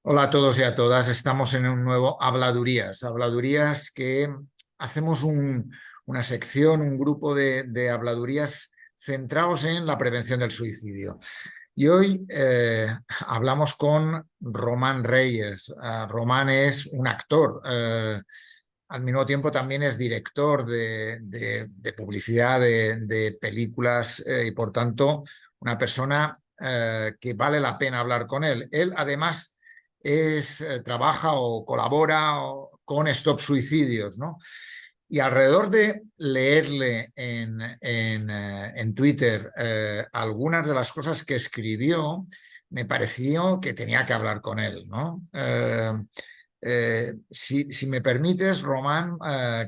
Hola a todos y a todas. Estamos en un nuevo Habladurías. Habladurías que hacemos una sección, un grupo de habladurías centrados en la prevención del suicidio. Y hoy hablamos con Román Reyes. Román es un actor. Al mismo tiempo también es director de publicidad de películas y por tanto una persona que vale la pena hablar con él. Él además trabaja o colabora con Stop Suicidios, ¿no? Y alrededor de leerle en Twitter algunas de las cosas que escribió, me pareció que tenía que hablar con él, ¿no? Si me permites, Román,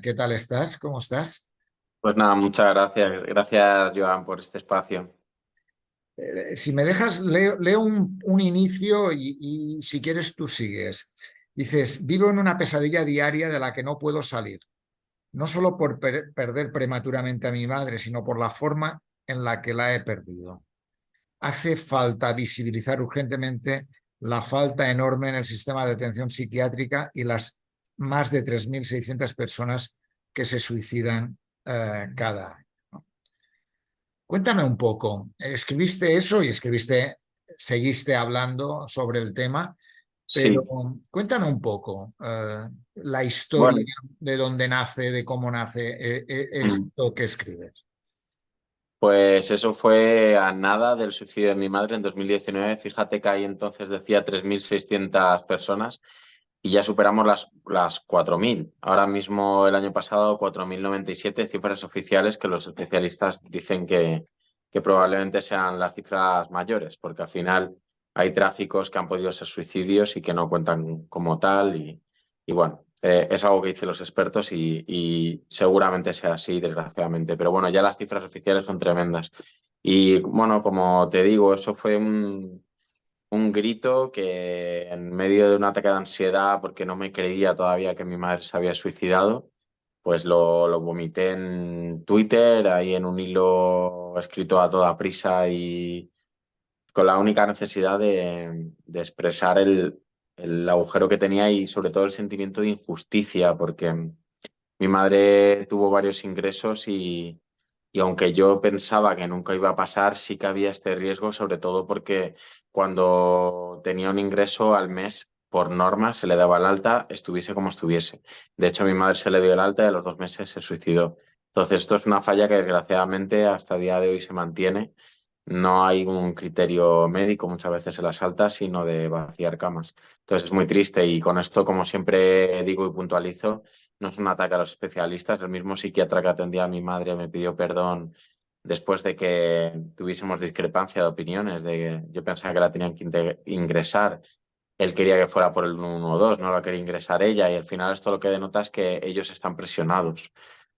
¿qué tal estás? ¿Cómo estás? Pues nada, muchas gracias. Gracias, Joan, por este espacio. Si me dejas, leo un inicio y si quieres tú sigues. Dices, vivo en una pesadilla diaria de la que no puedo salir, no solo por perder prematuramente a mi madre, sino por la forma en la que la he perdido. Hace falta visibilizar urgentemente la falta enorme en el sistema de atención psiquiátrica y las más de 3.600 personas que se suicidan cada año. Cuéntame un poco, escribiste eso y seguiste hablando sobre el tema, pero Sí, cuéntame un poco la historia bueno, de dónde nace, de cómo nace mm, esto que escribes. pues eso fue a nada del suicidio de mi madre en 2019. Fíjate que ahí entonces decía 3.600 personas y ya superamos las 4.000. Ahora mismo el año pasado 4.097 cifras oficiales que los especialistas dicen que probablemente sean las cifras mayores, porque al final hay tráficos que han podido ser suicidios y que no cuentan como tal y bueno. Es algo que dicen los expertos y seguramente sea así, desgraciadamente. Pero bueno, ya las cifras oficiales son tremendas. Y bueno, como te digo, eso fue un grito que en medio de un ataque de ansiedad, porque no me creía todavía que mi madre se había suicidado, pues lo vomité en Twitter, ahí en un hilo escrito a toda prisa y con la única necesidad de expresar el agujero que tenía y sobre todo el sentimiento de injusticia, porque mi madre tuvo varios ingresos y aunque yo pensaba que nunca iba a pasar, sí que había este riesgo, sobre todo porque cuando tenía un ingreso al mes, por norma, se le daba el alta, estuviese como estuviese. De hecho, a mi madre se le dio el alta y a los 2 meses se suicidó. Entonces, esto es una falla que desgraciadamente hasta el día de hoy se mantiene. No hay un criterio médico muchas veces en las altas, sino de vaciar camas. Entonces, es muy triste y con esto, como siempre digo y puntualizo, no es un ataque a los especialistas. El mismo psiquiatra que atendía a mi madre me pidió perdón después de que tuviésemos discrepancia de opiniones, de que yo pensaba que la tenían que ingresar. Él quería que fuera por el 112, no la quería ingresar ella y al final esto lo que denota es que ellos están presionados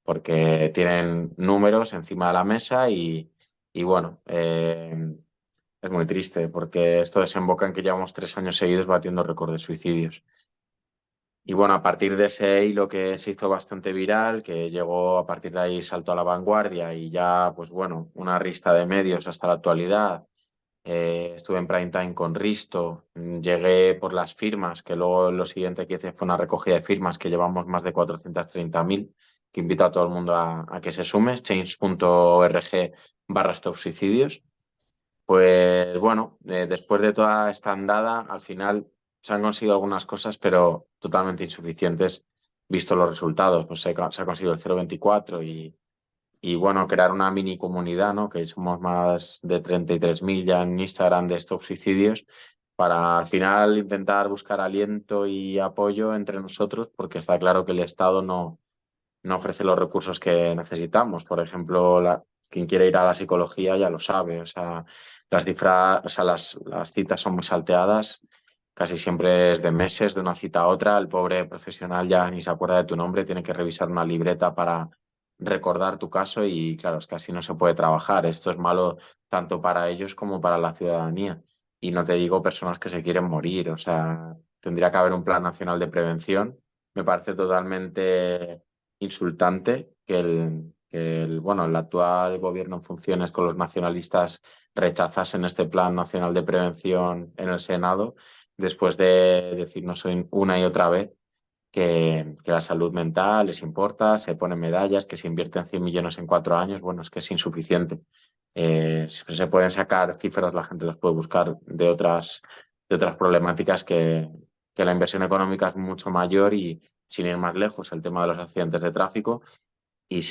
porque tienen números encima de la mesa y bueno, es muy triste porque esto desemboca en que llevamos 3 años seguidos batiendo récord de suicidios. Y bueno, a partir de ese hilo que se hizo bastante viral, que llegó a partir de ahí saltó a la vanguardia y ya, pues bueno, una rista de medios hasta la actualidad. Estuve en prime time con Risto, llegué por las firmas, que luego lo siguiente que hice fue una recogida de firmas que llevamos más de 430.000, que invito a todo el mundo a que se sume, change.org/stop suicidios. Pues bueno, después de toda esta andada, al final se han conseguido algunas cosas, pero totalmente insuficientes, visto los resultados. Pues se ha conseguido el 0,24 y bueno, crear una mini comunidad, ¿no? Que somos más de 33.000 ya en Instagram de estos suicidios, para al final intentar buscar aliento y apoyo entre nosotros, porque está claro que el Estado no ofrece los recursos que necesitamos. Por ejemplo, quien quiere ir a la psicología ya lo sabe. O sea, las cifras, o sea, las citas son muy salteadas. Casi siempre es de meses, de una cita a otra. El pobre profesional ya ni se acuerda de tu nombre, tiene que revisar una libreta para recordar tu caso y claro, es que así no se puede trabajar. Esto es malo tanto para ellos como para la ciudadanía. Y no te digo personas que se quieren morir. O sea, tendría que haber un plan nacional de prevención. Me parece totalmente insultante bueno, el actual gobierno en funciones con los nacionalistas rechazasen este Plan Nacional de Prevención en el Senado, después de decirnos una y otra vez que la salud mental les importa, se ponen medallas, que se invierten 100 millones en 4 años, bueno, es que es insuficiente. Se pueden sacar cifras, la gente las puede buscar de otras problemáticas que la inversión económica es mucho mayor y sin ir más lejos, el tema de los accidentes de tráfico y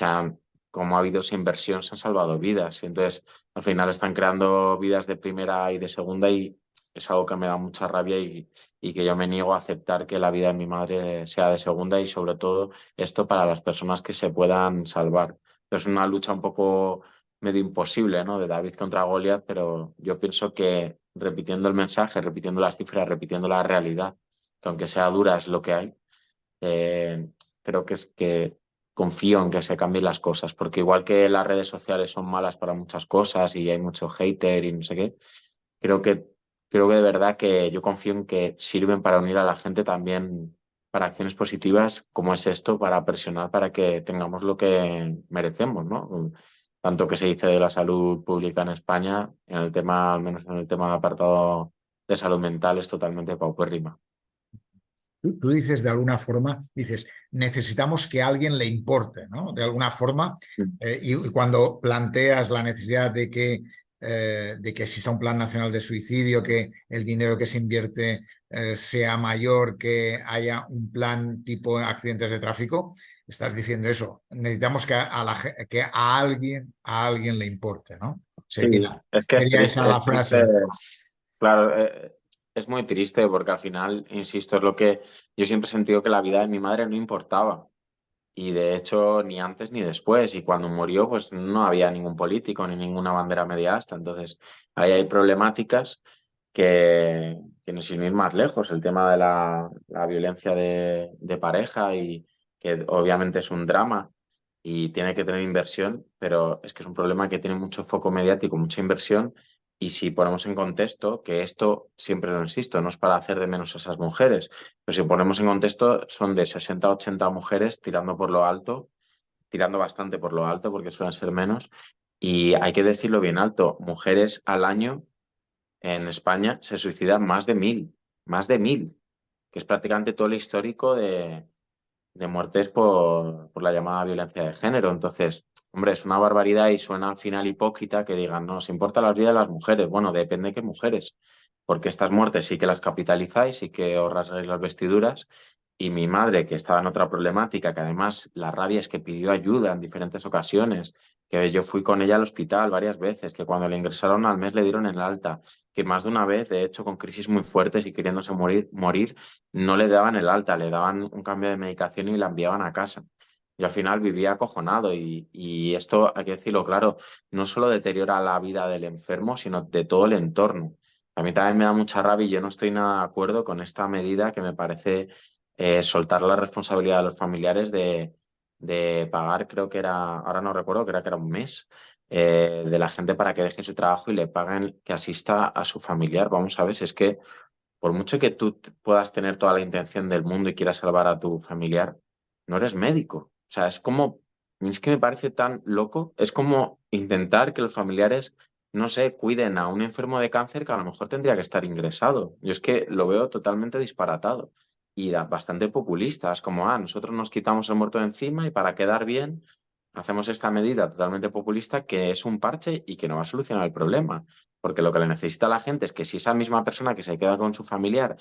como ha habido esa inversión, se han salvado vidas. Y entonces, al final están creando vidas de primera y de segunda y es algo que me da mucha rabia y que yo me niego a aceptar que la vida de mi madre sea de segunda y sobre todo esto para las personas que se puedan salvar. Es una lucha un poco medio imposible, ¿no? De David contra Goliat, pero yo pienso que repitiendo el mensaje, repitiendo las cifras, repitiendo la realidad, que aunque sea dura es lo que hay, eh, creo que es que confío en que se cambien las cosas, porque igual que las redes sociales son malas para muchas cosas y hay mucho hater y no sé qué, creo que, creo que de verdad que yo confío en que sirven para unir a la gente también para acciones positivas como es esto, para presionar para que tengamos lo que merecemos, ¿no? Tanto que se dice de la salud pública en España, en el tema, al menos en el tema del apartado de salud mental, es totalmente paupérrima. Tú dices de alguna forma, dices, necesitamos que a alguien le importe, ¿no? De alguna forma, y cuando planteas la necesidad de que exista un plan nacional de suicidio, que el dinero que se invierte sea mayor, que haya un plan tipo accidentes de tráfico, estás diciendo eso. Necesitamos que a alguien le importe, ¿no? Sí, Sería, es que sería esa la es triste, frase. claro, es muy triste porque al final, insisto, es lo que yo siempre he sentido que la vida de mi madre no importaba. Y de hecho, ni antes ni después. Y cuando murió, pues no había ningún político ni ninguna bandera media asta. Entonces, ahí hay problemáticas que no sin ir más lejos. El tema de la violencia de pareja y que obviamente es un drama y tiene que tener inversión, pero es que es un problema que tiene mucho foco mediático, mucha inversión. Y si ponemos en contexto que esto, siempre lo insisto, no es para hacer de menos a esas mujeres, pero si ponemos en contexto, son de 60 a 80 mujeres tirando por lo alto, tirando bastante por lo alto, porque suelen ser menos. Y hay que decirlo bien alto, mujeres al año en España se suicidan más de 1.000, que es prácticamente todo el histórico de muertes por la llamada violencia de género. Entonces, hombre, es una barbaridad y suena al final hipócrita que digan, no, os importa la vida de las mujeres. Bueno, depende de qué mujeres, porque estas muertes sí que las capitalizáis, sí que os rasgáis las vestiduras. Y mi madre, que estaba en otra problemática, que además la rabia es que pidió ayuda en diferentes ocasiones, que yo fui con ella al hospital varias veces, que cuando le ingresaron al mes le dieron el alta, que más de una vez, de hecho, con crisis muy fuertes y queriéndose morir, no le daban el alta, le daban un cambio de medicación y la enviaban a casa. Y al final vivía acojonado y esto, hay que decirlo claro, no solo deteriora la vida del enfermo, sino de todo el entorno. A mí también me da mucha rabia y yo no estoy nada de acuerdo con esta medida que me parece soltar la responsabilidad a los familiares de pagar, creo que era, ahora no recuerdo, creo que era un mes de la gente para que deje su trabajo y le paguen que asista a su familiar. Vamos a ver, si es que por mucho que tú puedas tener toda la intención del mundo y quieras salvar a tu familiar, no eres médico. O sea, es que me parece tan loco. Es como intentar que los familiares, no sé, cuiden a un enfermo de cáncer que a lo mejor tendría que estar ingresado. Yo es que lo veo totalmente disparatado y bastante populista. Es como, nosotros nos quitamos el muerto de encima y para quedar bien hacemos esta medida totalmente populista que es un parche y que no va a solucionar el problema. Porque lo que le necesita a la gente es que si esa misma persona que se queda con su familiar,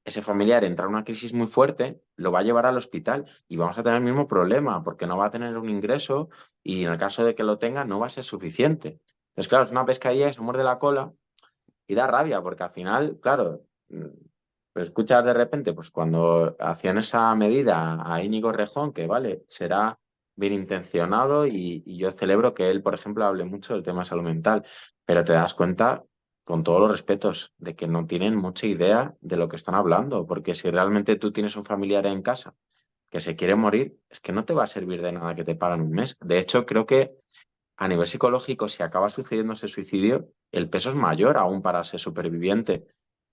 ese familiar entra en una crisis muy fuerte, lo va a llevar al hospital y vamos a tener el mismo problema porque no va a tener un ingreso y en el caso de que lo tenga no va a ser suficiente. Entonces, claro, es una pescadilla que se muerde la cola y da rabia porque al final, claro, pues escuchas de repente, pues cuando hacían esa medida a Íñigo Rejón, que vale, será bien intencionado y yo celebro que él, por ejemplo, hable mucho del tema de salud mental, pero te das cuenta, con todos los respetos, de que no tienen mucha idea de lo que están hablando, porque si realmente tú tienes un familiar en casa que se quiere morir, es que no te va a servir de nada que te paguen un mes. De hecho, creo que a nivel psicológico, si acaba sucediendo ese suicidio, el peso es mayor aún para ese superviviente.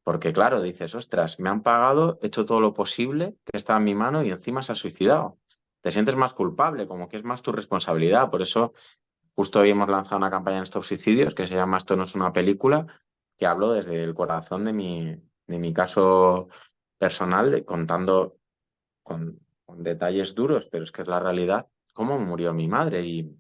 Porque claro, dices, ostras, me han pagado, he hecho todo lo posible, que está en mi mano y encima se ha suicidado. Te sientes más culpable, como que es más tu responsabilidad. Por eso, justo hoy hemos lanzado una campaña en estos suicidios que se llama Esto no es una película, que hablo desde el corazón de de mi caso personal, contando con detalles duros, pero es que es la realidad, cómo murió mi madre. Y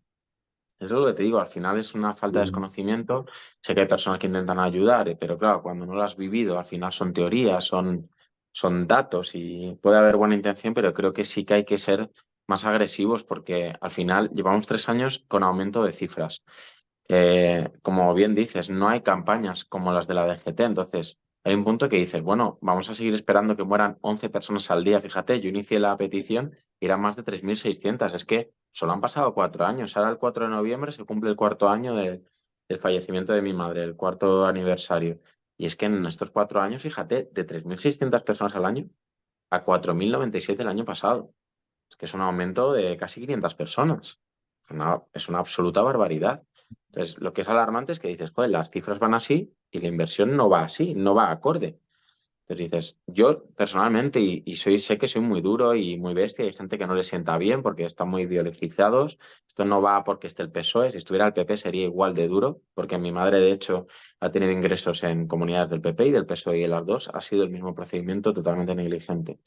es lo que te digo, al final es una falta de desconocimiento. Sé que hay personas que intentan ayudar, pero claro, cuando no lo has vivido, al final son teorías, son datos y puede haber buena intención, pero creo que sí que hay que ser más agresivos porque al final llevamos 3 años con aumento de cifras. Como bien dices, no hay campañas como las de la DGT, entonces hay un punto que dices, bueno, vamos a seguir esperando que mueran 11 personas al día. Fíjate, yo inicié la petición y eran más de 3.600. Es que solo han pasado 4 años. Ahora el 4 de noviembre se cumple el cuarto año del fallecimiento de mi madre, el cuarto aniversario. Y es que en estos 4 años, fíjate, de 3.600 personas al año a 4.097 el año pasado. Es que es un aumento de casi 500 personas. Es una absoluta barbaridad. Entonces, lo que es alarmante es que dices, joder, las cifras van así y la inversión no va así, no va acorde. Entonces dices, yo personalmente, sé que soy muy duro y muy bestia, hay gente que no le sienta bien porque están muy ideologizados. Esto no va porque esté el PSOE, si estuviera el PP sería igual de duro, porque mi madre, de hecho, ha tenido ingresos en comunidades del PP y del PSOE y de las dos ha sido el mismo procedimiento totalmente negligente.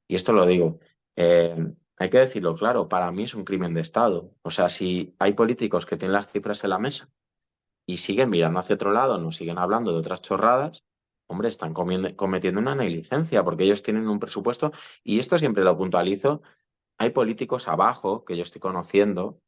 Y esto lo digo, eh, hay que decirlo claro, para mí es un crimen de Estado. O sea, si hay políticos que tienen las cifras en la mesa y siguen mirando hacia otro lado, no siguen hablando de otras chorradas, hombre, están cometiendo una negligencia porque ellos tienen un presupuesto y esto siempre lo puntualizo. Hay políticos abajo que yo estoy conociendo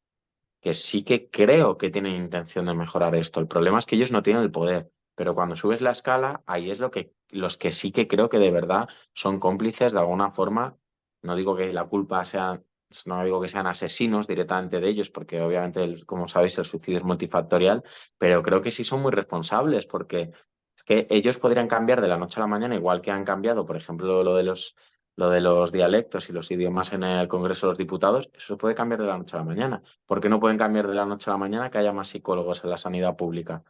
que sí que creo que tienen intención de mejorar esto. El problema es que ellos no tienen el poder, pero cuando subes la escala, ahí es los que sí que creo que de verdad son cómplices de alguna forma. No digo que la culpa sea, no digo que sean asesinos directamente de ellos, porque obviamente, como sabéis, el suicidio es multifactorial, pero creo que sí son muy responsables, porque es que ellos podrían cambiar de la noche a la mañana, igual que han cambiado, por ejemplo, lo de los dialectos y los idiomas en el Congreso de los Diputados, eso se puede cambiar de la noche a la mañana. ¿Por qué no pueden cambiar de la noche a la mañana que haya más psicólogos en la sanidad pública?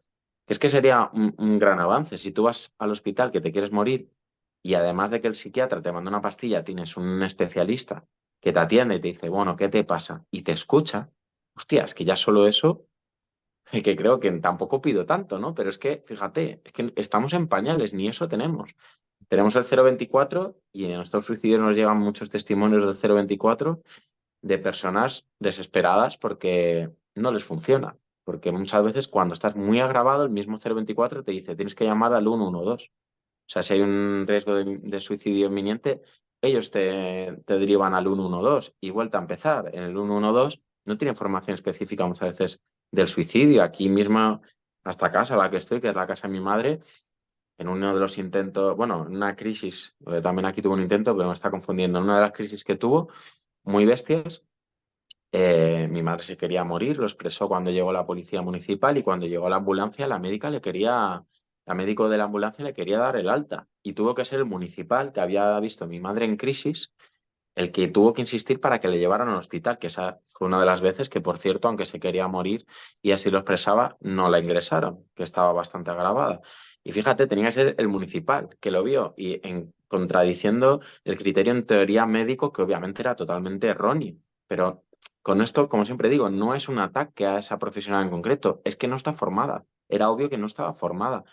Es que sería un gran avance. Si tú vas al hospital que te quieres morir y además de que el psiquiatra te manda una pastilla, tienes un especialista que te atiende y te dice, bueno, ¿qué te pasa? Y te escucha. Hostia, es que ya solo eso, que creo que tampoco pido tanto, ¿no? Pero es que, fíjate, es que estamos en pañales, ni eso tenemos. Tenemos el 024 y en estos suicidios nos llegan muchos testimonios del 024 de personas desesperadas porque no les funciona. Porque muchas veces cuando estás muy agravado, el mismo 024 te dice tienes que llamar al 112. O sea, si hay un riesgo de suicidio inminente, ellos te derivan al 112 y vuelta a empezar. En el 112 no tiene información específica muchas veces del suicidio. Aquí mismo, hasta casa, la que estoy, que es la casa de mi madre, en uno de los intentos, bueno, en una crisis, también aquí tuvo un intento, pero me está confundiendo, en una de las crisis que tuvo, muy bestias, mi madre se quería morir, lo expresó cuando llegó la policía municipal y cuando llegó la ambulancia, la médico de la ambulancia le quería dar el alta y tuvo que ser el municipal que había visto a mi madre en crisis el que tuvo que insistir para que le llevaran al hospital, que esa fue una de las veces que, por cierto, aunque se quería morir y así lo expresaba, no la ingresaron, que estaba bastante agravada. Y fíjate, tenía que ser el municipal que lo vio y contradiciendo el criterio en teoría médico, que obviamente era totalmente erróneo. Pero con esto, como siempre digo, no es un ataque a esa profesional en concreto, es que no está formada. Era obvio que no estaba formada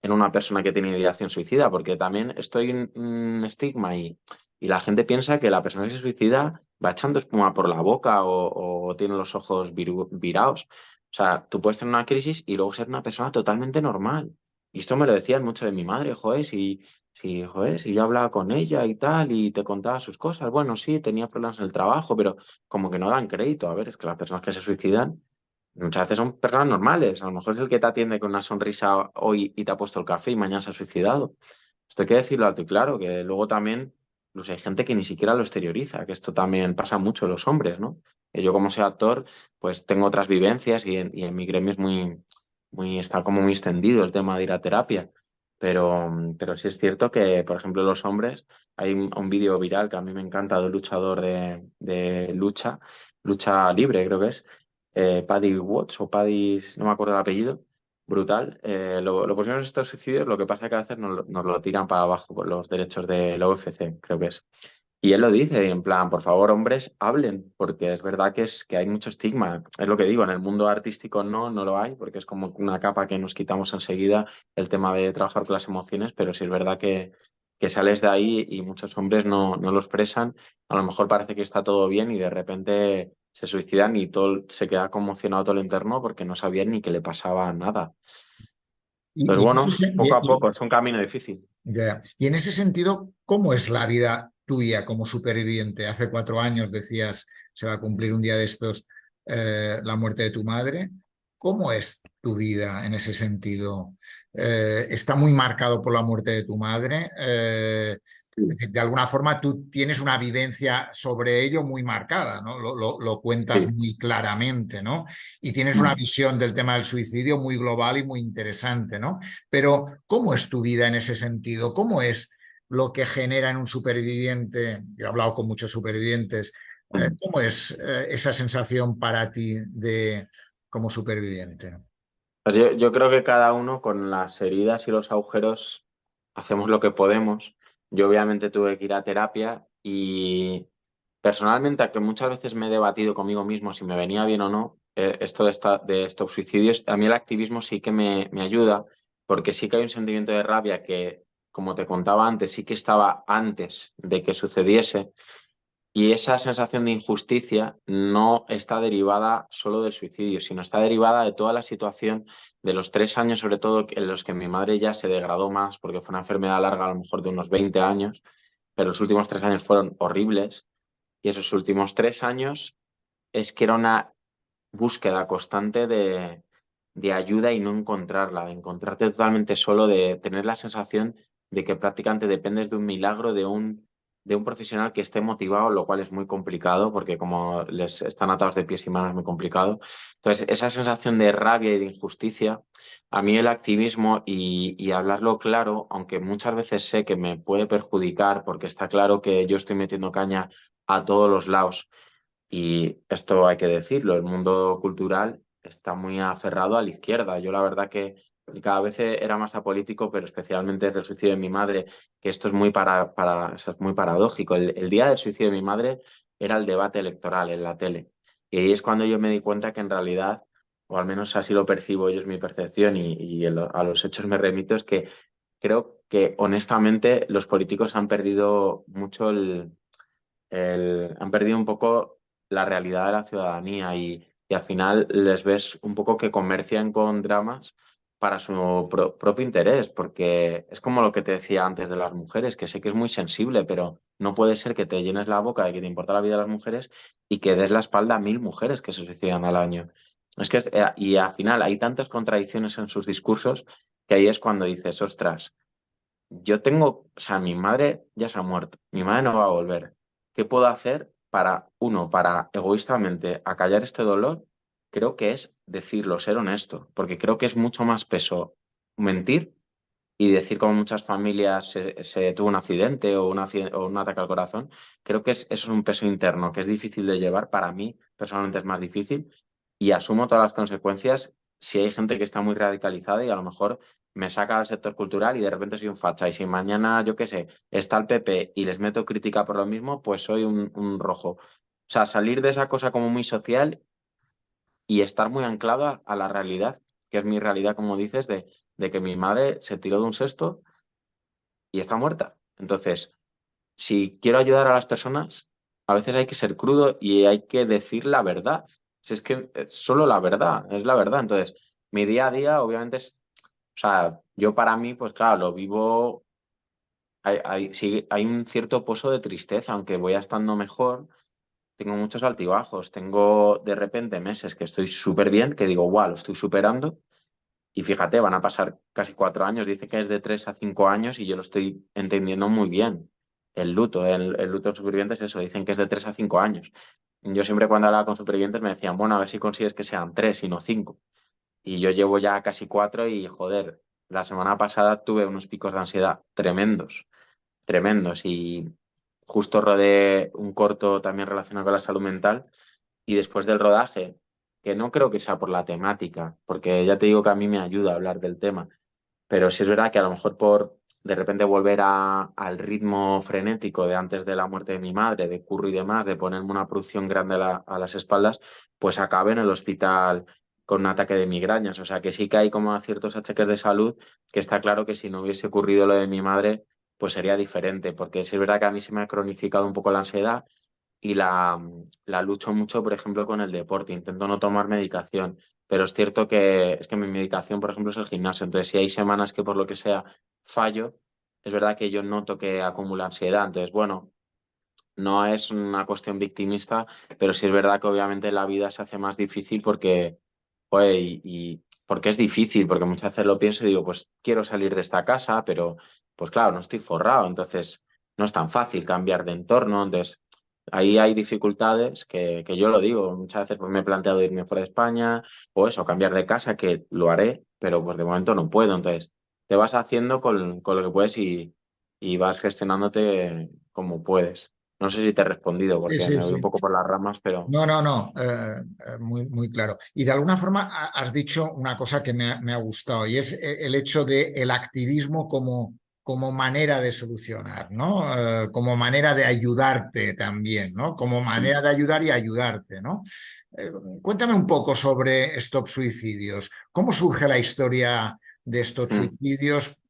en una persona que tiene ideación suicida, porque también estoy en un estigma y la gente piensa que la persona que se suicida va echando espuma por la boca o tiene los ojos virados. O sea, tú puedes tener una crisis y luego ser una persona totalmente normal. Y esto me lo decían mucho de mi madre, joder, si yo hablaba con ella y tal y te contaba sus cosas. Bueno, sí, tenía problemas en el trabajo, pero como que no dan crédito. A ver, es que las personas que se suicidan muchas veces son personas normales. A lo mejor es el que te atiende con una sonrisa hoy y te ha puesto el café y mañana se ha suicidado. Esto hay que decirlo alto y claro, que luego también pues hay gente que ni siquiera lo exterioriza, que esto también pasa mucho en los hombres, ¿no? Yo como soy actor, pues tengo otras vivencias y en mi gremio es está como muy extendido el tema de ir a terapia. Pero sí es cierto que, por ejemplo, los hombres, hay un vídeo viral que a mí me encanta de un luchador de lucha libre, creo que es, Paddy Watts o Paddy, no me acuerdo el apellido, brutal. Lo pusimos en estos suicidios, lo que pasa es que a veces nos lo tiran para abajo por los derechos del UFC, creo que es. Y él lo dice, en plan, por favor, hombres, hablen, porque es verdad que es que hay mucho estigma. Es lo que digo, en el mundo artístico no lo hay, porque es como una capa que nos quitamos enseguida el tema de trabajar con las emociones, pero sí es verdad que sales de ahí y muchos hombres no lo expresan. A lo mejor parece que está todo bien y de repente se suicidan y todo se queda conmocionado todo el entorno porque no sabían ni que le pasaba nada. Pues Y, y en bueno, ese, sen- poco a poco, es un camino difícil. y en ese sentido, ¿cómo es la vida tuya como superviviente? Hace 4 años decías, se va a cumplir un día de estos la muerte de tu madre. ¿Cómo es tu vida en ese sentido? ¿Está muy marcado por la muerte de tu madre? Es decir, de alguna forma tú tienes una vivencia sobre ello muy marcada, ¿no? Lo cuentas Sí. muy claramente, ¿no? Y tienes una Mm. visión del tema del suicidio muy global y muy interesante, ¿no? Pero, ¿cómo es tu vida en ese sentido? ¿Cómo es lo que genera en un superviviente? Yo he hablado con muchos supervivientes. Mm. ¿Cómo es esa sensación para ti de como superviviente? Pues yo creo que cada uno con las heridas y los agujeros hacemos lo que podemos. Yo obviamente tuve que ir a terapia y personalmente, aunque muchas veces me he debatido conmigo mismo si me venía bien o no, esto de estos suicidios, a mí el activismo sí que me ayuda, porque sí que hay un sentimiento de rabia que, como te contaba antes, sí que estaba antes de que sucediese. Y esa sensación de injusticia no está derivada solo del suicidio, sino está derivada de toda la situación de los 3 años, sobre todo en los que mi madre ya se degradó más, porque fue una enfermedad larga, a lo mejor de unos 20 años, pero los últimos 3 años fueron horribles. Y esos últimos 3 años es que era una búsqueda constante de ayuda y no encontrarla, de encontrarte totalmente solo, de tener la sensación de que prácticamente dependes de un milagro, de un profesional que esté motivado, lo cual es muy complicado porque como les están atados de pies y manos es muy complicado. Entonces, esa sensación de rabia y de injusticia, a mí el activismo y hablarlo claro, aunque muchas veces sé que me puede perjudicar porque está claro que yo estoy metiendo caña a todos los lados y esto hay que decirlo, el mundo cultural está muy aferrado a la izquierda. Yo la verdad que cada vez era más apolítico, pero especialmente desde el suicidio de mi madre, que esto es o sea, es muy paradójico. El día del suicidio de mi madre era el debate electoral en la tele. Y ahí es cuando yo me di cuenta que en realidad, o al menos así lo percibo yo, es mi percepción a los hechos me remito, es que creo que honestamente los políticos han perdido mucho han perdido un poco la realidad de la ciudadanía y al final les ves un poco que comercian con dramas para su propio interés, porque es como lo que te decía antes de las mujeres, que sé que es muy sensible, pero no puede ser que te llenes la boca de que te importa la vida de las mujeres y que des la espalda a 1.000 mujeres que se suicidan al año. Es que, y al final hay tantas contradicciones en sus discursos que ahí es cuando dices, ostras, yo tengo, o sea, mi madre ya se ha muerto, mi madre no va a volver. ¿Qué puedo hacer para, uno, para egoístamente acallar este dolor? Creo que es decirlo, ser honesto, porque creo que es mucho más peso mentir y decir como muchas familias se tuvo un accidente o un ataque al corazón. Creo que eso es un peso interno que es difícil de llevar. Para mí, personalmente, es más difícil y asumo todas las consecuencias si hay gente que está muy radicalizada y a lo mejor me saca del sector cultural y de repente soy un facha. Y si mañana, yo qué sé, está el PP y les meto crítica por lo mismo, pues soy un rojo. O sea, salir de esa cosa como muy social y estar muy anclado a la realidad, que es mi realidad, como dices, de que mi madre se tiró de un sexto y está muerta. Entonces, si quiero ayudar a las personas, a veces hay que ser crudo y hay que decir la verdad. Si es que es solo la verdad, es la verdad. Entonces, mi día a día, obviamente, o sea, yo para mí, pues claro, lo vivo, sí, hay un cierto pozo de tristeza, aunque voy estando mejor, tengo muchos altibajos. Tengo de repente meses que estoy súper bien, que digo, wow, lo estoy superando. Y fíjate, van a pasar casi 4 años, dice que es de 3 a 5 años y yo lo estoy entendiendo muy bien. El luto de supervivientes es eso, dicen que es de 3 a 5 años. Yo siempre cuando hablaba con supervivientes me decían, bueno, a ver si consigues que sean 3 y no 5. Y yo llevo ya casi 4 y joder, la semana pasada tuve unos picos de ansiedad tremendos, tremendos. Y justo rodé un corto también relacionado con la salud mental y después del rodaje, que no creo que sea por la temática, porque ya te digo que a mí me ayuda a hablar del tema, pero sí es verdad que a lo mejor de repente volver al ritmo frenético de antes de la muerte de mi madre, de curro y demás, de ponerme una producción grande a las espaldas, pues acabé en el hospital con un ataque de migrañas. O sea que sí que hay como ciertos achaques de salud que está claro que si no hubiese ocurrido lo de mi madre, pues sería diferente, porque sí es verdad que a mí se me ha cronificado un poco la ansiedad y la lucho mucho, por ejemplo, con el deporte. Intento no tomar medicación, pero es cierto que es que mi medicación, por ejemplo, es el gimnasio. Entonces, si hay semanas que por lo que sea fallo, es verdad que yo noto que acumula ansiedad. Entonces, bueno, no es una cuestión victimista, pero sí es verdad que obviamente la vida se hace más difícil porque, joder, porque es difícil, porque muchas veces lo pienso y digo, pues quiero salir de esta casa, pero pues claro, no estoy forrado, entonces no es tan fácil cambiar de entorno, entonces ahí hay dificultades que yo lo digo, muchas veces pues me he planteado irme fuera de España o eso, cambiar de casa, que lo haré, pero pues de momento no puedo, entonces te vas haciendo con lo que puedes y vas gestionándote como puedes. No sé si te he respondido Sí, porque sí, me voy un sí. poco por las ramas, pero No, no, no, muy, muy claro. Y de alguna forma has dicho una cosa que me ha gustado y es el hecho de el activismo como manera de solucionar, ¿no? Como manera de ayudarte también, ¿no? Como manera de ayudar y ayudarte, ¿no? Eh, Cuéntame un poco sobre Stop Suicidios. ¿Cómo surge la historia de Stop mm, Suicidios?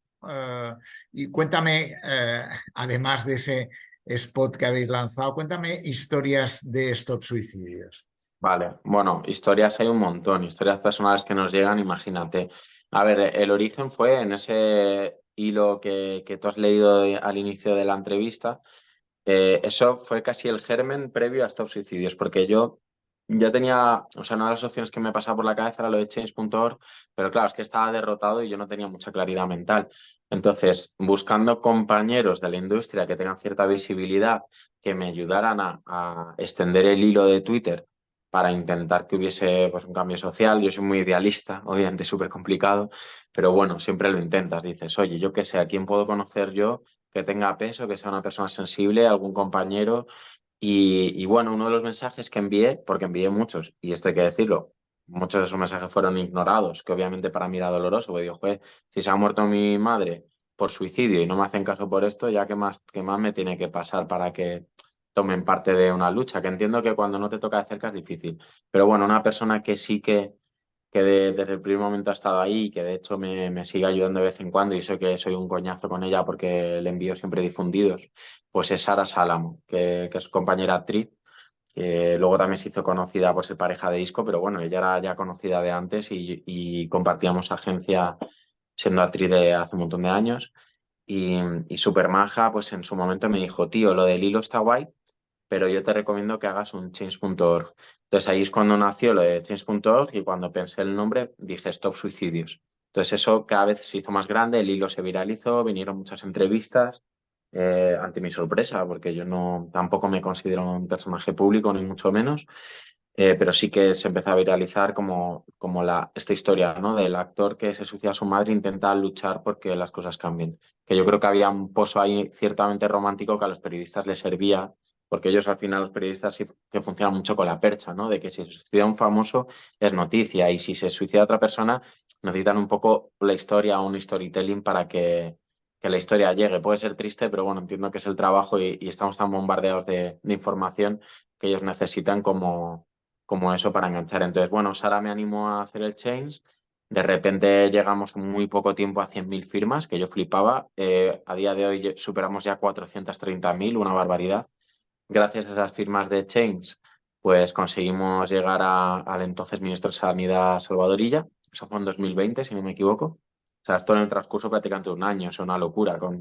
Y cuéntame, además de ese spot que habéis lanzado. Cuéntame historias de Stop Suicidios. vale. Bueno, historias hay un montón, historias personales que nos llegan, imagínate. A ver, el origen fue en ese hilo que tú has leído al inicio de la entrevista. Eso fue casi el germen previo a Stop Suicidios, porque yo ya tenía, o sea, una de las opciones que me pasaba por la cabeza era lo de Change.org, pero claro, es que estaba derrotado y yo no tenía mucha claridad mental. Entonces, buscando compañeros de la industria que tengan cierta visibilidad, que me ayudaran a extender el hilo de Twitter para intentar que hubiese pues, un cambio social. Yo soy muy idealista, obviamente súper complicado, pero bueno, siempre lo intentas. Dices, oye, yo qué sé, ¿a quién puedo conocer yo que tenga peso, que sea una persona sensible, algún compañero? Y bueno, uno de los mensajes que envié, porque envié muchos, y esto hay que decirlo, muchos de esos mensajes fueron ignorados, que obviamente para mí era doloroso, porque digo, joder, si se ha muerto mi madre por suicidio y no me hacen caso por esto, ya qué más me tiene que pasar para que tomen parte de una lucha, que entiendo que cuando no te toca de cerca es difícil. Pero bueno, una persona que sí desde el primer momento ha estado ahí y que de hecho me sigue ayudando de vez en cuando y sé que soy un coñazo con ella porque le envío siempre difundidos, pues es Sara Salamo, que es compañera actriz, que luego también se hizo conocida por ser pareja de Isco, pero bueno, ella era ya conocida de antes y compartíamos agencia siendo actriz de hace un montón de años. Y súper maja, pues en su momento me dijo, tío, lo del hilo está guay, pero yo te recomiendo que hagas un change.org. Entonces ahí es cuando nació lo de change.org y cuando pensé el nombre dije Stop Suicidios. Entonces eso cada vez se hizo más grande, el hilo se viralizó, vinieron muchas entrevistas, ante mi sorpresa, porque yo no tampoco me considero un personaje público, ni mucho menos, pero sí que se empezó a viralizar como esta historia, ¿no? Del actor que se suicida a su madre e intenta luchar porque las cosas cambien. Que yo creo que había un pozo ahí ciertamente romántico que a los periodistas les servía, porque ellos al final, los periodistas, sí que funcionan mucho con la percha, ¿no? De que si se suicida un famoso es noticia y si se suicida otra persona necesitan un poco la historia o un storytelling para que la historia llegue. Puede ser triste, pero bueno, entiendo que es el trabajo y estamos tan bombardeados de información que ellos necesitan como eso para enganchar. Entonces, bueno, Sara me animó a hacer el change. De repente llegamos en muy poco tiempo a 100.000 firmas, que yo flipaba. A día de hoy superamos ya 430.000, una barbaridad. Gracias a esas firmas de change, pues conseguimos llegar al entonces ministro de Sanidad Salvador Illa. Eso fue en 2020, si no me equivoco. O sea, esto en el transcurso prácticamente de un año, es una locura. Pues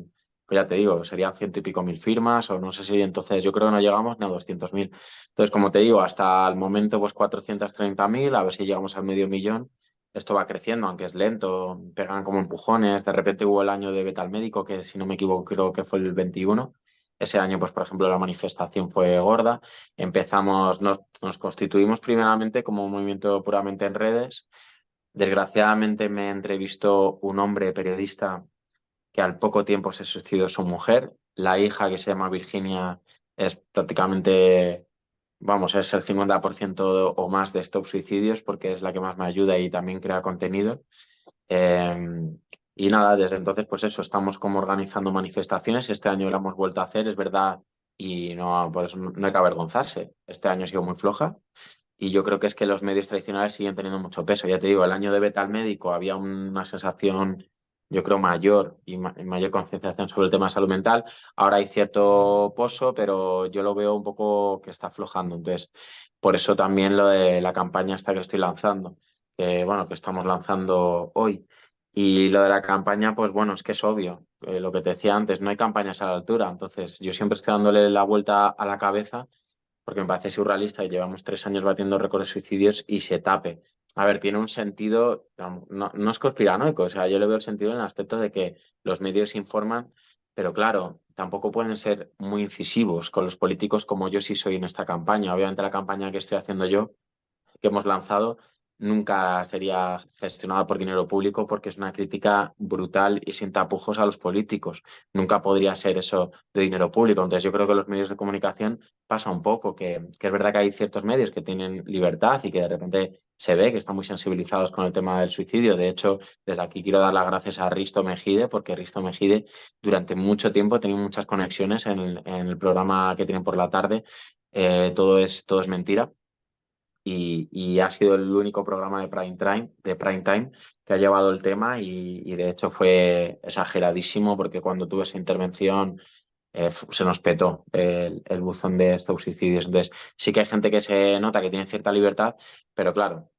ya te digo, serían ciento y pico mil firmas, o no sé si entonces yo creo que no llegamos ni a 200.000. Entonces, como te digo, hasta el momento, pues 430.000, a ver si llegamos al medio millón. Esto va creciendo, aunque es lento, pegan como empujones. De repente hubo el año de Beta al Médico, que si no me equivoco, creo que fue el 21. Ese año, pues, por ejemplo, la manifestación fue gorda. Nos constituimos primeramente como un movimiento puramente en redes. Desgraciadamente me entrevistó un hombre periodista que al poco tiempo se suicidó su mujer. La hija, que se llama Virginia, es prácticamente, vamos, es el 50% o más de Stop Suicidios porque es la que más me ayuda y también crea contenido. Eh, Y nada, desde entonces, pues eso, estamos como organizando manifestaciones. Este año lo hemos vuelto a hacer, es verdad, y no, por eso no hay que avergonzarse. Este año ha sido muy floja y yo creo que es que los medios tradicionales siguen teniendo mucho peso. Ya te digo, el año de veta al médico había una sensación, yo creo, mayor y mayor concienciación sobre el tema de salud mental. Ahora hay cierto pozo, pero yo lo veo un poco que está aflojando. Entonces, por eso también lo de la campaña esta que estoy lanzando, que bueno, que estamos lanzando hoy. Y lo de la campaña, pues bueno, es que es obvio. Lo que te decía antes, no hay campañas a la altura. Entonces, yo siempre estoy dándole la vuelta a la cabeza porque me parece surrealista y llevamos 3 años batiendo récords de suicidios y se tape. A ver, tiene un sentido, no es conspiranoico, o sea, yo le veo el sentido en el aspecto de que los medios informan, pero claro, tampoco pueden ser muy incisivos con los políticos como yo sí soy en esta campaña. Obviamente la campaña que estoy haciendo yo que hemos lanzado nunca sería gestionada por dinero público porque es una crítica brutal y sin tapujos a los políticos. Nunca podría ser eso de dinero público. Entonces yo creo que los medios de comunicación pasa un poco, que es verdad que hay ciertos medios que tienen libertad y que de repente se ve que están muy sensibilizados con el tema del suicidio. De hecho, desde aquí quiero dar las gracias a Risto Mejide, porque Risto Mejide durante mucho tiempo ha tenido muchas conexiones en el programa que tienen por la tarde. Todo es mentira y ha sido el único programa de prime time que ha llevado el tema y de hecho fue exageradísimo porque cuando tuve esa intervención se nos petó el buzón de estos suicidios. Entonces sí que hay gente que se nota que tiene cierta libertad, pero claro,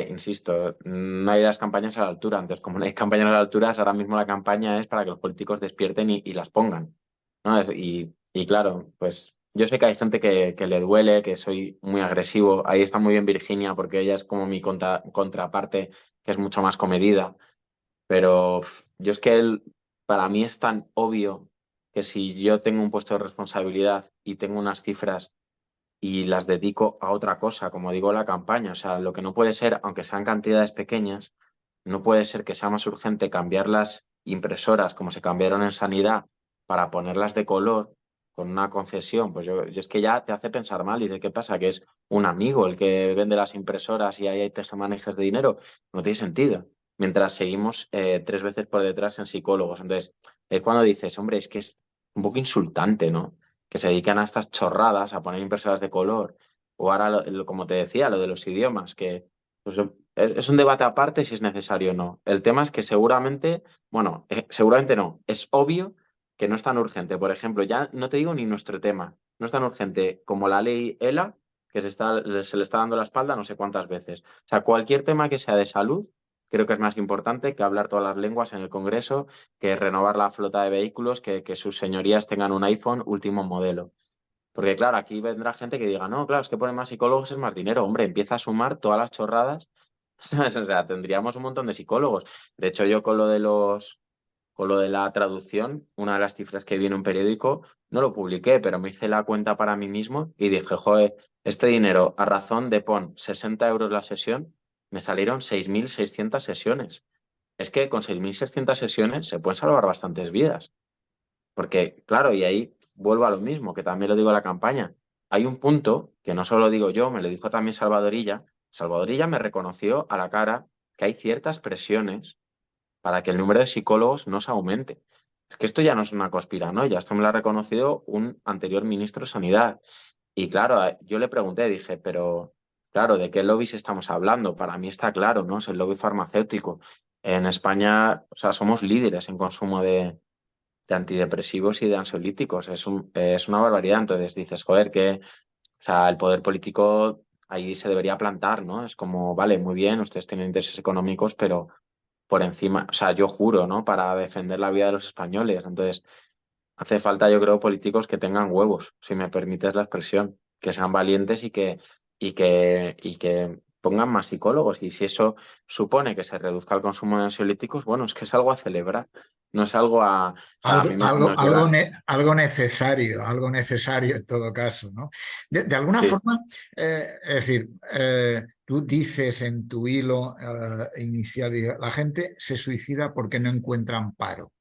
insisto, no hay las campañas a la altura. Entonces como no hay campañas a la altura, ahora mismo la campaña es para que los políticos despierten y las pongan, ¿no? Y claro, pues yo sé que hay gente que le duele, que soy muy agresivo. Ahí está muy bien Virginia, porque ella es como mi contraparte, que es mucho más comedida. Pero yo es que para mí es tan obvio que si yo tengo un puesto de responsabilidad y tengo unas cifras y las dedico a otra cosa, como digo, la campaña, o sea, lo que no puede ser, aunque sean cantidades pequeñas, no puede ser que sea más urgente cambiar las impresoras como se cambiaron en sanidad para ponerlas de color con una concesión. Pues yo es que ya te hace pensar mal y de qué pasa, que es un amigo el que vende las impresoras y ahí hay tejemanejes de dinero. No tiene sentido. Mientras seguimos 3 veces por detrás en psicólogos. Entonces, es cuando dices, hombre, es que es un poco insultante, ¿no? Que se dedican a estas chorradas, a poner impresoras de color. O ahora, como te decía, lo de los idiomas, que pues, es un debate aparte si es necesario o no. El tema es que seguramente, bueno, seguramente no, es obvio que no es tan urgente. Por ejemplo, ya no te digo ni nuestro tema, no es tan urgente como la ley ELA, que se le está dando la espalda no sé cuántas veces. O sea, cualquier tema que sea de salud, creo que es más importante que hablar todas las lenguas en el Congreso, que renovar la flota de vehículos, que sus señorías tengan un iPhone último modelo. Porque claro, aquí vendrá gente que diga, no, claro, es que poner más psicólogos es más dinero. Hombre, empieza a sumar todas las chorradas. ¿Sabes? O sea, tendríamos un montón de psicólogos. De hecho, yo con lo de la traducción, una de las cifras que vi en un periódico, no lo publiqué, pero me hice la cuenta para mí mismo y dije, joder, este dinero a razón de pon 60 euros la sesión, me salieron 6.600 sesiones. Es que con 6.600 sesiones se pueden salvar bastantes vidas. Porque, claro, y ahí vuelvo a lo mismo, que también lo digo en la campaña. Hay un punto que no solo lo digo yo, me lo dijo también Salvadorilla. Salvadorilla me reconoció a la cara que hay ciertas presiones para que el número de psicólogos no se aumente. Es que esto ya no es una conspiranoia, esto me lo ha reconocido un anterior ministro de Sanidad. Y claro, yo le pregunté, dije, pero claro, ¿de qué lobbies estamos hablando? Para mí está claro, ¿no? Es el lobby farmacéutico. En España, o sea, somos líderes en consumo de antidepresivos y de ansiolíticos. Es una barbaridad. Entonces dices, joder, que, o sea, el poder político ahí se debería plantar, ¿no? Es como, vale, muy bien, ustedes tienen intereses económicos, pero por encima, o sea, yo juro, ¿no? Para defender la vida de los españoles. Entonces, hace falta, yo creo, políticos que tengan huevos, si me permites la expresión, que sean valientes y que pongan más psicólogos. Y si eso supone que se reduzca el consumo de ansiolíticos, bueno, es que es algo a celebrar, no es algo a... O sea, a Algo, mí algo, nos lleva... algo necesario en todo caso, ¿no? De alguna Sí, forma, es decir, tú dices en tu hilo inicial, la gente se suicida porque no encuentra amparo.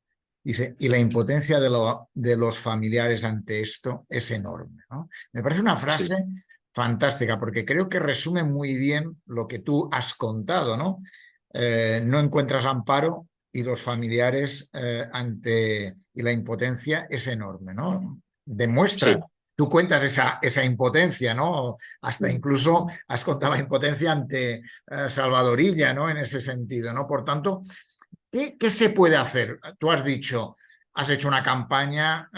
Dice, y la impotencia de los familiares ante esto es enorme, ¿no? Me parece una sí, frase fantástica porque creo que resume muy bien lo que tú has contado, ¿no? No encuentras amparo y los familiares y la impotencia es enorme, ¿no? Demuestran, Sí. tú cuentas esa impotencia, ¿no? Hasta incluso has contado la impotencia ante Salvador Illa, ¿no? En ese sentido, ¿no? Por tanto, ¿qué se puede hacer? Tú has dicho, has hecho una campaña,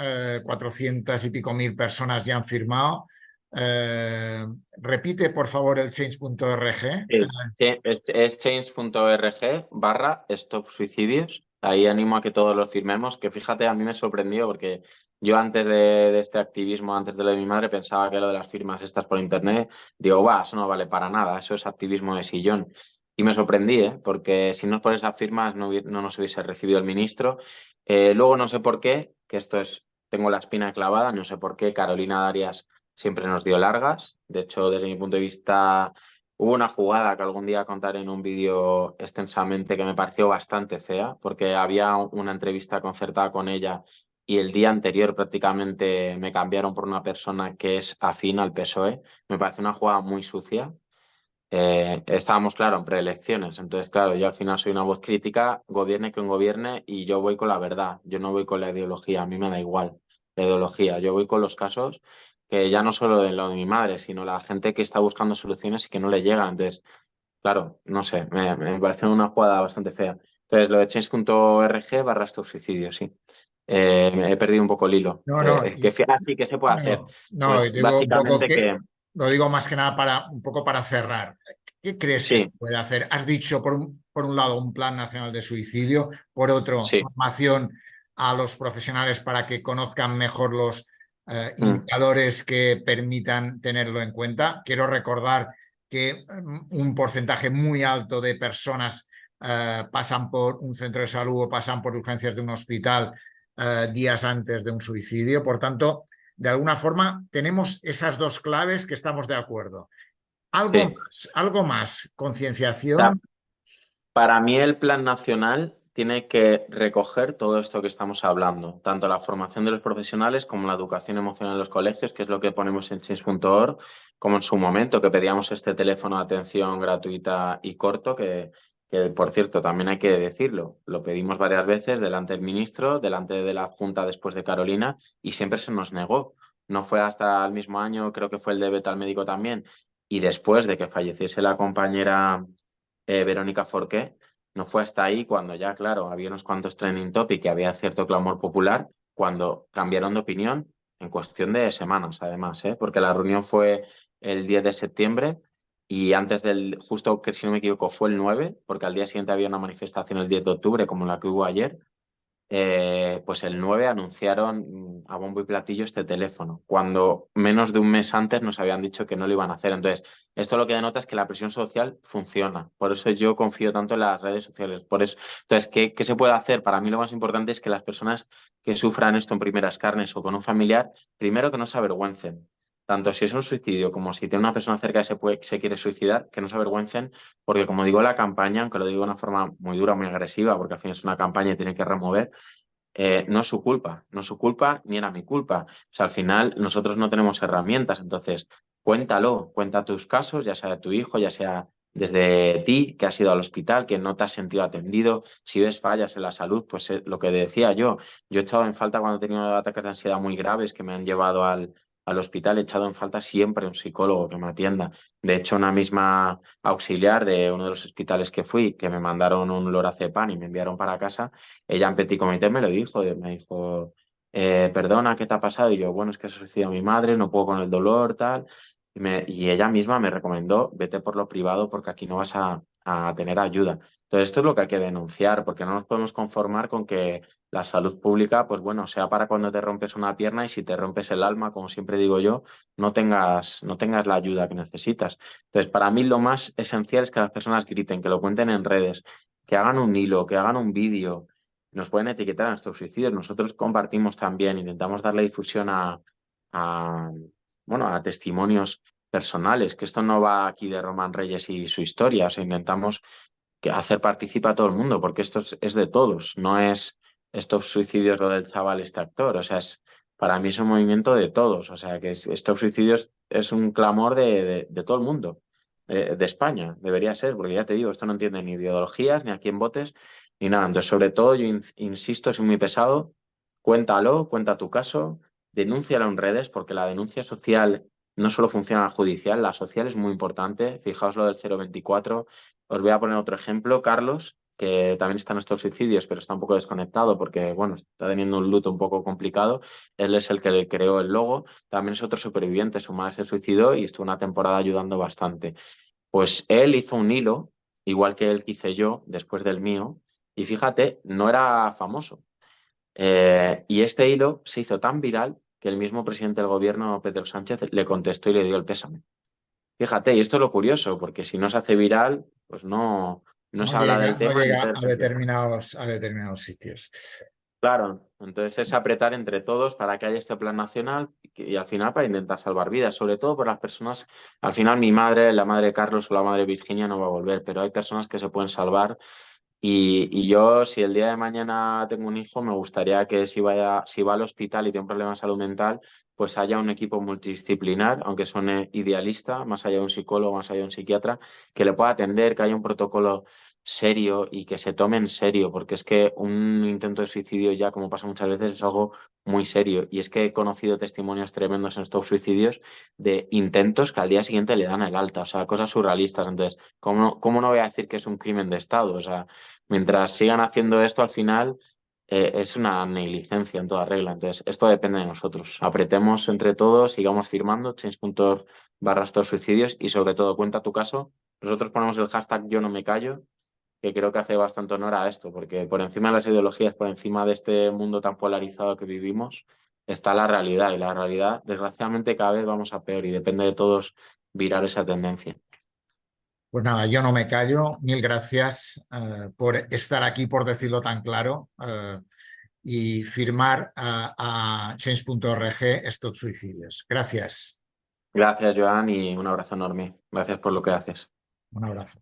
400 y pico mil personas ya han firmado. Repite, por favor, el change.org. Sí, es change.org/stop suicidios. Ahí animo a que todos lo firmemos, que fíjate, a mí me sorprendió porque yo antes de este activismo, antes de lo de mi madre, pensaba que lo de las firmas estas por internet, digo, va, eso no vale para nada, eso es activismo de sillón. Y me sorprendí, ¿eh? Porque si no es por esas firmas no nos hubiese recibido el ministro. Luego no sé por qué, que esto es, tengo la espina clavada, no sé por qué Carolina Darias siempre nos dio largas. De hecho, desde mi punto de vista hubo una jugada que algún día contaré en un vídeo extensamente que me pareció bastante fea, porque había una entrevista concertada con ella y el día anterior prácticamente me cambiaron por una persona que es afín al PSOE. Me parece una jugada muy sucia. Estábamos, claro, en preelecciones, entonces, claro, yo al final soy una voz crítica, gobierne quien gobierne, y yo voy con la verdad, yo no voy con la ideología, a mí me da igual la ideología, yo voy con los casos que ya no solo de lo de mi madre, sino la gente que está buscando soluciones y que no le llegan. Entonces, claro, no sé, me parece una jugada bastante fea. Entonces, lo de change.org/stop suicidio, sí. Me he perdido un poco el hilo. No, no, Así que se puede hacer. no, Pues digo un poco básicamente que, que lo digo más que nada para un poco para cerrar. ¿Qué crees que se sí, puede hacer? Has dicho, por un lado, un plan nacional de suicidio, por otro, sí. formación a los profesionales para que conozcan mejor los Mm, indicadores que permitan tenerlo en cuenta. Quiero recordar que un porcentaje muy alto de personas pasan por un centro de salud o pasan por urgencias de un hospital días antes de un suicidio. Por tanto, de alguna forma, tenemos esas dos claves que estamos de acuerdo. sí. Algo más, O sea, concienciación. para mí el plan nacional tiene que recoger todo esto que estamos hablando, tanto la formación de los profesionales como la educación emocional en los colegios, que es lo que ponemos en change.org, como en su momento que pedíamos este teléfono de atención gratuita y corto, que por cierto también hay que decirlo, lo pedimos varias veces delante del ministro, delante de la Junta después de Carolina y siempre se nos negó. No fue hasta el mismo año, creo que fue el de Beta al médico también, y después de que falleciese la compañera Verónica Forqué, no fue hasta ahí cuando ya, claro, había unos cuantos trending topic y había cierto clamor popular, cuando cambiaron de opinión en cuestión de semanas, además, ¿eh? Porque la reunión fue el 10 de septiembre y antes del, justo que si no me equivoco, fue el 9, porque al día siguiente había una manifestación el 10 de octubre, como la que hubo ayer. Pues el 9 anunciaron a bombo y platillo este teléfono, cuando menos de un mes antes nos habían dicho que no lo iban a hacer. Entonces, esto lo que denota es que la presión social funciona. Por eso yo confío tanto en las redes sociales. Por eso, entonces, ¿qué se puede hacer? Para mí lo más importante es que las personas que sufran esto en primeras carnes o con un familiar, primero que no se avergüencen. Tanto si es un suicidio como si tiene una persona cerca que se quiere suicidar, que no se avergüencen porque como digo, la campaña, aunque lo digo de una forma muy dura, muy agresiva, porque al fin es una campaña y tiene que remover, no es su culpa, no es su culpa ni era mi culpa. O sea, al final nosotros no tenemos herramientas, entonces cuéntalo, cuenta tus casos, ya sea de tu hijo, ya sea desde ti, que has ido al hospital, que no te has sentido atendido, si ves fallas en la salud, pues lo que decía yo he echado en falta cuando he tenido ataques de ansiedad muy graves que me han llevado al hospital, he echado en falta siempre un psicólogo que me atienda. De hecho, una misma auxiliar de uno de los hospitales que fui, que me mandaron un lorazepam y me enviaron para casa, ella en petit comité me lo dijo, me dijo, perdona, ¿qué te ha pasado? Y yo, bueno, es que se ha suicidado mi madre, no puedo con el dolor, tal. Y ella misma me recomendó, vete por lo privado porque aquí no vas a tener ayuda. Entonces, esto es lo que hay que denunciar, porque no nos podemos conformar con que la salud pública, pues bueno, sea para cuando te rompes una pierna y si te rompes el alma, como siempre digo yo, no tengas la ayuda que necesitas. Entonces, para mí lo más esencial es que las personas griten, que lo cuenten en redes, que hagan un hilo, que hagan un vídeo, nos pueden etiquetar a nuestros suicidios. Nosotros compartimos también, intentamos darle difusión a, bueno, a testimonios personales, que esto no va aquí de Román Reyes y su historia, o sea, intentamos hacer participar a todo el mundo, porque esto es de todos, no es estos suicidios lo del chaval, este actor, o sea, para mí es un movimiento de todos, o sea, que estos suicidios es un clamor de todo el mundo. De España, debería ser, porque ya te digo, esto no entiende ni ideologías ni a quién votes, Y nada, entonces sobre todo yo insisto, soy muy pesado, cuéntalo, cuenta tu caso, denúncialo en redes, porque la denuncia social no solo funciona en la judicial, la social es muy importante. Fijaos lo del 024. Os voy a poner otro ejemplo, Carlos, que también está en estos suicidios, pero está un poco desconectado porque, bueno, está teniendo un luto un poco complicado. Él es el que le creó el logo. También es otro superviviente, su madre se suicidó y estuvo una temporada ayudando bastante. Pues él hizo un hilo, igual que el que hice yo después del mío, y fíjate, no era famoso. Y este hilo se hizo tan viral que el mismo presidente del gobierno, Pedro Sánchez, le contestó y le dio el pésame. Fíjate, y esto es lo curioso, porque si no se hace viral, pues no se habla del No tema ni llega se refleja. a determinados sitios. Claro, entonces es apretar entre todos para que haya este plan nacional y al final para intentar salvar vidas, sobre todo por las personas, al final mi madre, la madre de Carlos o la madre de Virginia no va a volver, pero hay personas que se pueden salvar y yo si el día de mañana tengo un hijo me gustaría que si va al hospital y tiene un problema de salud mental, pues haya un equipo multidisciplinar, aunque suene idealista, más allá de un psicólogo, más allá de un psiquiatra, que le pueda atender, que haya un protocolo serio y que se tome en serio, porque es que un intento de suicidio ya, como pasa muchas veces, es algo muy serio. Y es que he conocido testimonios tremendos en estos suicidios de intentos que al día siguiente le dan el alta, o sea, cosas surrealistas. Entonces, cómo no voy a decir que es un crimen de Estado? O sea, mientras sigan haciendo esto, al final es una negligencia en toda regla. Entonces, esto depende de nosotros. Apretemos entre todos, sigamos firmando, change.org/estos suicidios y sobre todo cuenta tu caso. Nosotros ponemos el hashtag yo no me callo que creo que hace bastante honor a esto, porque por encima de las ideologías, por encima de este mundo tan polarizado que vivimos, está la realidad. Y la realidad, desgraciadamente, cada vez vamos a peor y depende de todos virar esa tendencia. Pues nada, yo no me callo. Mil gracias por estar aquí, por decirlo tan claro, y firmar a change.org estos suicidios. Gracias. Gracias, Joan, y un abrazo enorme. Gracias por lo que haces. Un abrazo.